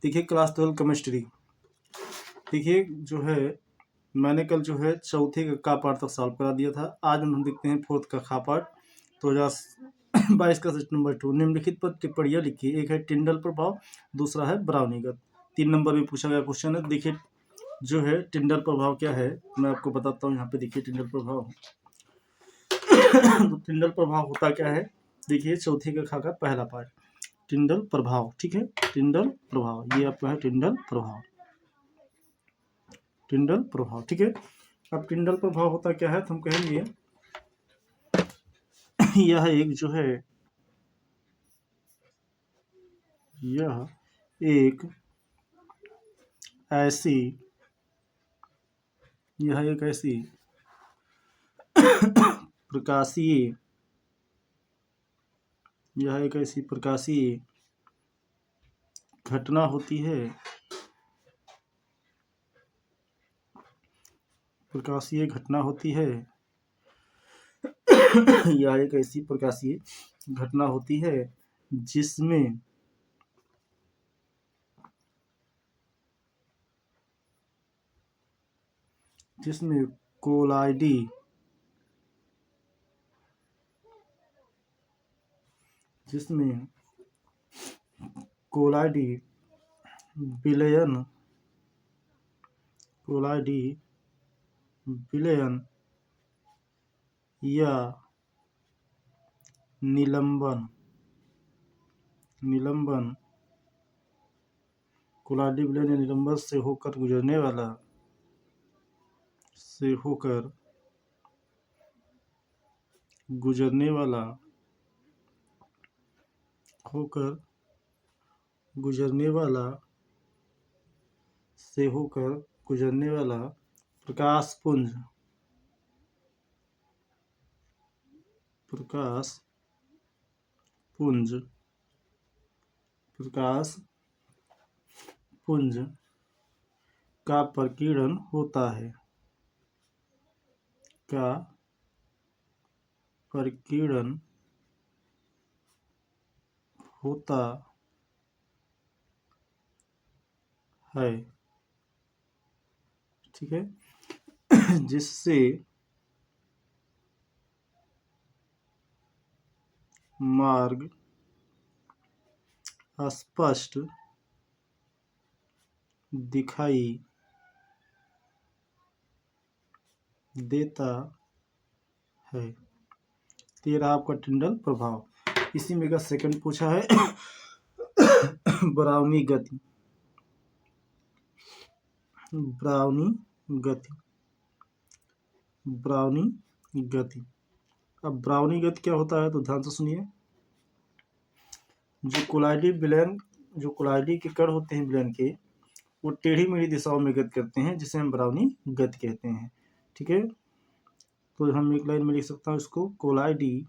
देखिए class 12 chemistry. देखिए जो है मैंने कल जो है चौथे का पार्ट तक सॉल्व करा दिया था। आज हम देखते हैं फोर्थ का खा पार्ट 2022 का सेट नंबर 2। निम्नलिखित पर टिप्पणियाँ लिखिए। एक है टिंडल प्रभाव, दूसरा है ब्राउनीगत। 3 नंबर में पूछा गया क्वेश्चन है। देखिए जो है टिंडल प्रभाव क्या है मैं आपको बताता हूँ। यहाँ पे देखिए टिंडल प्रभाव तो टिंडल प्रभाव होता क्या है, देखिए चौथे का खा का पहला पार्ट टिंडल प्रभाव। ठीक है, टिंडल प्रभाव ये आपका है टिंडल प्रभाव। टिंडल प्रभाव ठीक है। अब टिंडल प्रभाव होता क्या है तो हम कहेंगे यह एक जो है यह एक ऐसी प्रकाशीय घटना होती है। यह एक ऐसी प्रकाशीय घटना होती है जिसमें कोलाइडी विलयन या निलंबन कोलाइडी विलयन या निलंबन से होकर गुजरने वाला प्रकाश पुंज का प्रकीर्णन होता है। ठीक है, जिससे मार्ग स्पष्ट दिखाई देता है। ये रहा आपका टिंडल प्रभाव। इसी में का सेकंड पूछा है ब्राउनी गति। अब ब्राउनी गति क्या होता है तो ध्यान से सुनिए। जो कोलाइडी के कण होते हैं विलयन के, वो टेढ़ी मेढ़ी दिशाओं में गति करते हैं, जिसे हम ब्राउनी गति कहते हैं। ठीक है, तो हम एक लाइन में लिख सकता हूँ इसको, कोलाइडी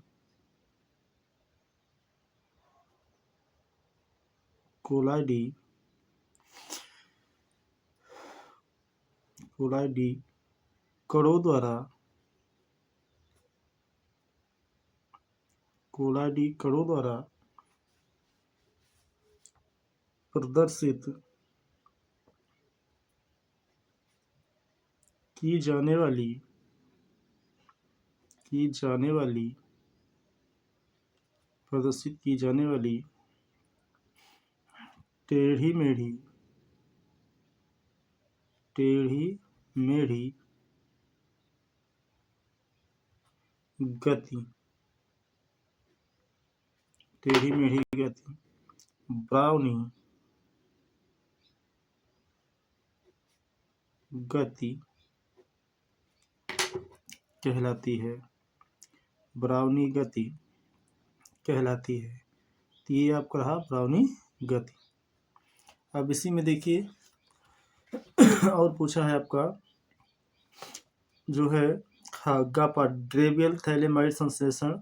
कणों द्वारा प्रदर्शित की जाने वाली टेढ़ी मेढ़ी गति ब्राउनी गति कहलाती है। तो ये आपका रहा ब्राउनी गति। अब इसी में देखिए और पूछा है आपका जो है गा पार्ट ग्रेवियल थैलेमाइड संश्लेषण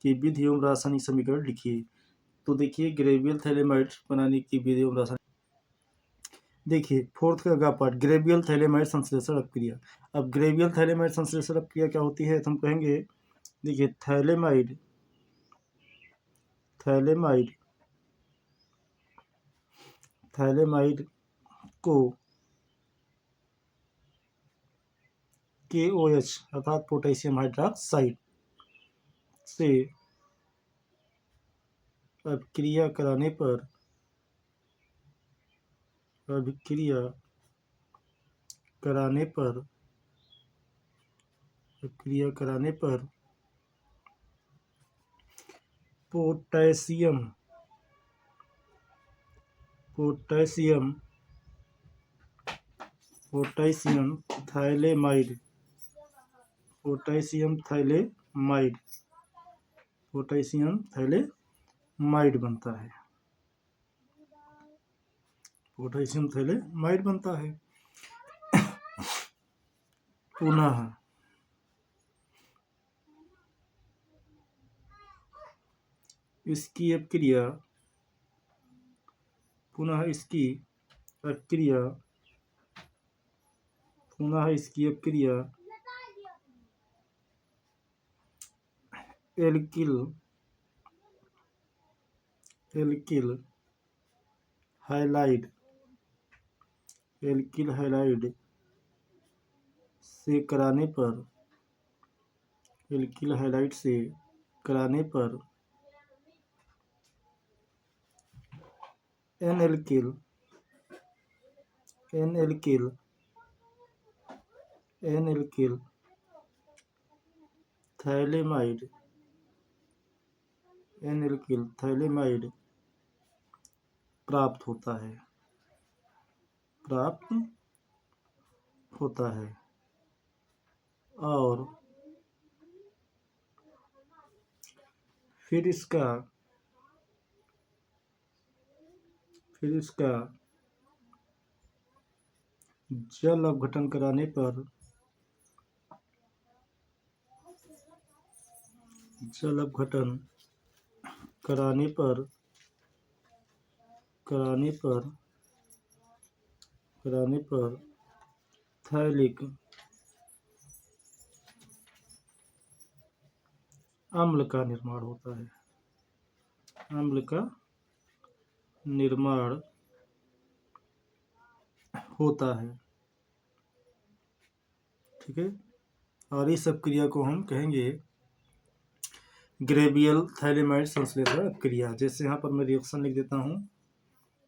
की विधि एवं रासायनिक समीकरण लिखिए। तो देखिए ग्रेवियल थैलेमाइड बनाने की विधि एवं रासायनिक, देखिए फोर्थ का गा पार्ट ग्रेवियल थैलेमाइड संश्लेषण अपक्रिया। अब ग्रेवियल थैलेमाइड संश्लेषण अपक्रिया क्या होती है तो हम कहेंगे, देखिए थैलेमाइड थैलेमाइड को KOH अर्थात पोटेशियम हाइड्रोक्साइड से अभिक्रिया कराने पर अभिक्रिया कराने पर पोटेशियम थैलेमाइड बनता है। पोटेशियम थैलेमाइड बनता है। पुनः इसकी अभिक्रिया एल्किल हैलाइड से कराने पर एन-एल्किल थैलेमाइड प्राप्त होता है और फिर इसका जल अपघटन कराने पर थैलिक अम्ल का निर्माण होता है। ठीक है, और इस अपक्रिया को हम कहेंगे ग्रेवियल थैलेमाइड संश्लेषण अपक्रिया। जैसे यहाँ पर मैं रिएक्शन लिख देता हूँ।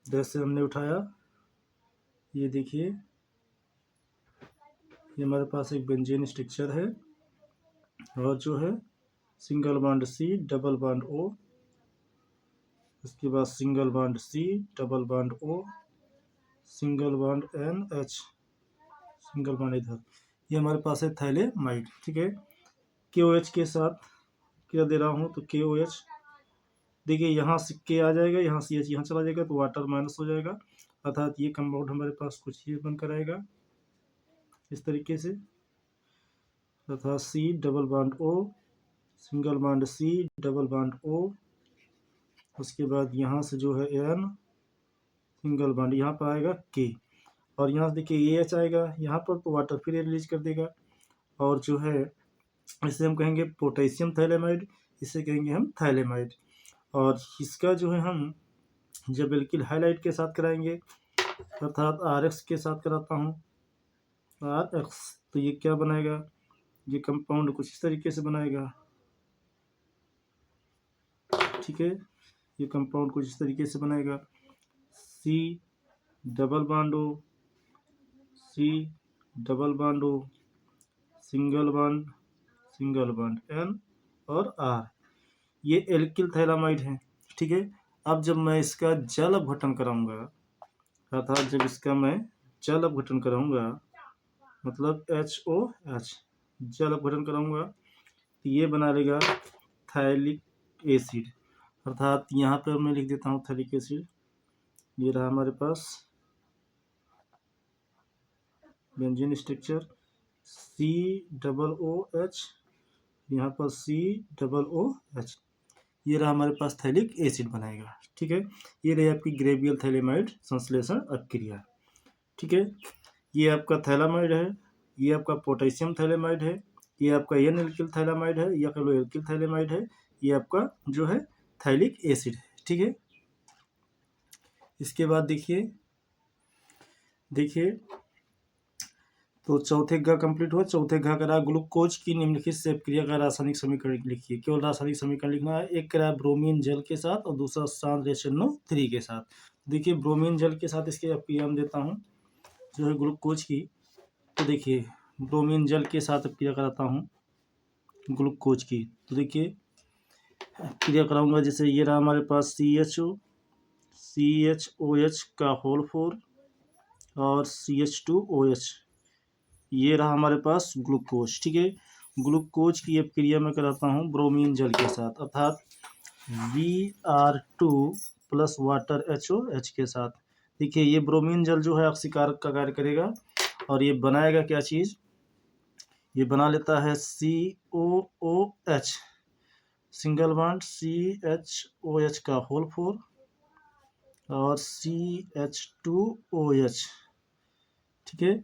जैसे हमने उठाया, ये देखिए, ये हमारे पास एक बेंजीन स्ट्रक्चर है और जो है single bond C double bond O, उसके बाद single bond C double bond O, single bond NH, single bond इधर, ये हमारे पास है थैलेमाइड। ठीक है, KOH के साथ क्या दे रहा हूँ, तो KOH देखिए, यहाँ से K आ जाएगा, यहाँ से H यहाँ चला जाएगा तो वाटर माइनस हो जाएगा, अर्थात ये कंपाउंड हमारे पास कुछ ये बनकर आएगा इस तरीके से, अर्थात C double bond O, single bond C double bond O, उसके बाद यहाँ से जो है N, सिंगल बॉन्ड यहाँ पर आएगा K, और यहाँ से देखिए AH आएगा यहाँ पर, तो वाटर फिर रिलीज कर देगा, और जो है इसे हम कहेंगे पोटेशियम थैलेमाइड, इसे कहेंगे हम थैलेमाइड। और इसका जो है हम जब एल्किल हैलाइड के साथ कराएंगे, अर्थात RX के साथ कराता हूँ, RX, तो ये क्या बनाएगा, ये कंपाउंड कुछ इस तरीके से बनाएगा। ठीक है, ये कंपाउंड कुछ इस तरीके से बनाएगा, C double bond O, C double bond O, single bond N और R, ये एल्किल थैलेमाइड है। ठीक है, अब जब मैं इसका जल अपघटन कराऊंगा, अर्थात जब इसका मैं जल अपघटन कराऊंगा, मतलब HOH जल अपघटन कराऊंगा, तो ये बना लेगा थैलिक एसिड, अर्थात यहाँ पर मैं लिख देता हूँ थैलिक एसिड। ये रहा हमारे पास बेंजीन स्ट्रक्चर COOH, यहाँ पर COOH, ये रहा हमारे पास थैलिक एसिड बनाएगा। ठीक है, ये रही आपकी ग्रेवियल थैलेमाइड संश्लेषण अपक्रिया। ठीक है, ये आपका थैलेमाइड है, ये आपका पोटेशियम थैलेमाइड है, ये आपका N-एल्किल थैलेमाइड है, या कह एल्किल थैलेमाइड है, ये आपका जो है थैलिक एसिड है। ठीक है, इसके बाद देखिए तो चौथे घ कंप्लीट हुआ। चौथे घ करा ग्लूकोज की निम्नलिखित से क्रिया का रासायनिक समीकरण लिखिए। केवल रासायनिक समीकरण लिखना है। एक करा ब्रोमीन जल के साथ और दूसरा सांद्र HNO3 के साथ। देखिए ब्रोमीन जल के साथ इसके क्रिया हम देता हूँ जो है ग्लूकोज की। तो देखिए ब्रोमीन जल के साथ क्रिया कराता हूँ ग्लूकोज की। तो देखिए क्रिया कराऊंगा, जैसे ये रहा हमारे पास CHOH का होल 4 और CH2OH, ये रहा हमारे पास ग्लूकोज। ठीक है, ग्लूकोज की अब क्रिया मैं कराता हूँ ब्रोमीन जल के साथ, अर्थात Br2 प्लस वाटर HOH के साथ। देखिए ये ब्रोमीन जल जो है ऑक्सीकारक का कार्य करेगा और ये बनाएगा क्या चीज़, ये बना लेता है COOH, सिंगल बॉन्ड CHOH का होल 4 और CH2OH। ठीक है,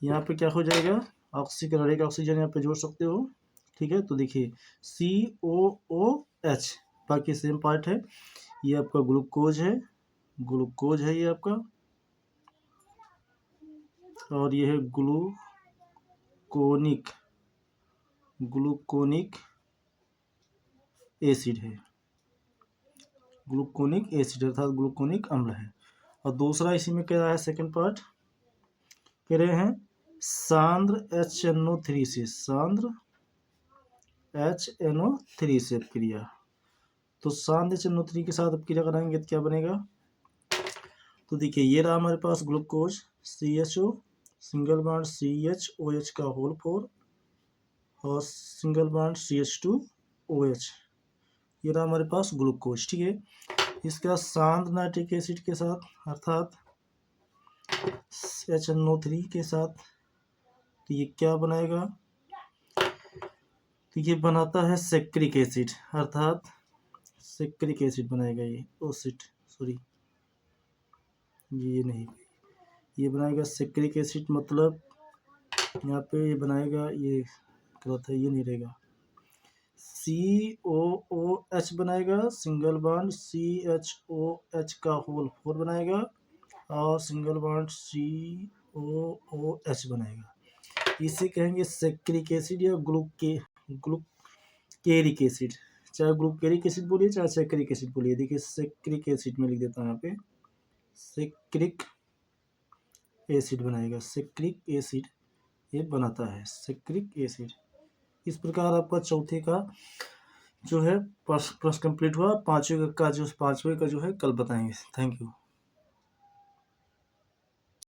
यहाँ पे क्या हो जाएगा, ऑक्सीकरण, एक ऑक्सीजन यहाँ पे जोड़ सकते हो। ठीक है, तो देखिए COOH, बाकी सेम पार्ट है। ये आपका ग्लूकोज है ये आपका, और ये है ग्लूकोनिक एसिड है, ग्लूकोनिक एसिड अर्थात ग्लूकोनिक अम्ल है। और दूसरा इसी में क्या है, सेकंड पार्ट कह रहे हैं सांद्र HNO3 से, सांद्र HNO3 से क्रिया। तो सांद्र HNO3 के साथ अब क्रिया कराएंगे तो क्या बनेगा, तो देखिए ये रहा हमारे पास glucose CHO, single bond CHOH का होल 4 और सिंगल बॉन्ड CH2OH, ये रहा हमारे पास ग्लूकोज। ठीक है, इसका सांद्र नाइट्रिक एसिड के साथ अर्थात HNO3 के साथ, तो ये क्या बनाएगा, तो ये बनाता है सेक्रिक एसिड, अर्थात सेक्रिक एसिड बनाएगा ये सॉरी ये नहीं, ये बनाएगा सेक्रिक एसिड, मतलब यहाँ पे ये बनाएगा, ये गलत है, ये नहीं रहेगा, COOH बनाएगा, सिंगल बॉन्ड CHOH का होल 4 बनाएगा और सिंगल बॉन्ड COOH बनाएगा। इसे कहेंगे सेक्रिक एसिड या ग्लूकेरिक एसिड, चाहे ग्लूकेरिक एसिड बोलिए चाहे सेक्रिक एसिड बोलिए। देखिए सेक्रिक एसिड में लिख देता हूँ यहाँ पे, सेक्रिक एसिड बनाएगा, सेक्रिक एसिड ये बनाता है सेक्रिक एसिड। इस प्रकार आपका चौथे का जो है प्रश्न कंप्लीट हुआ। पांचवें का जो है कल बताएंगे। Thank you.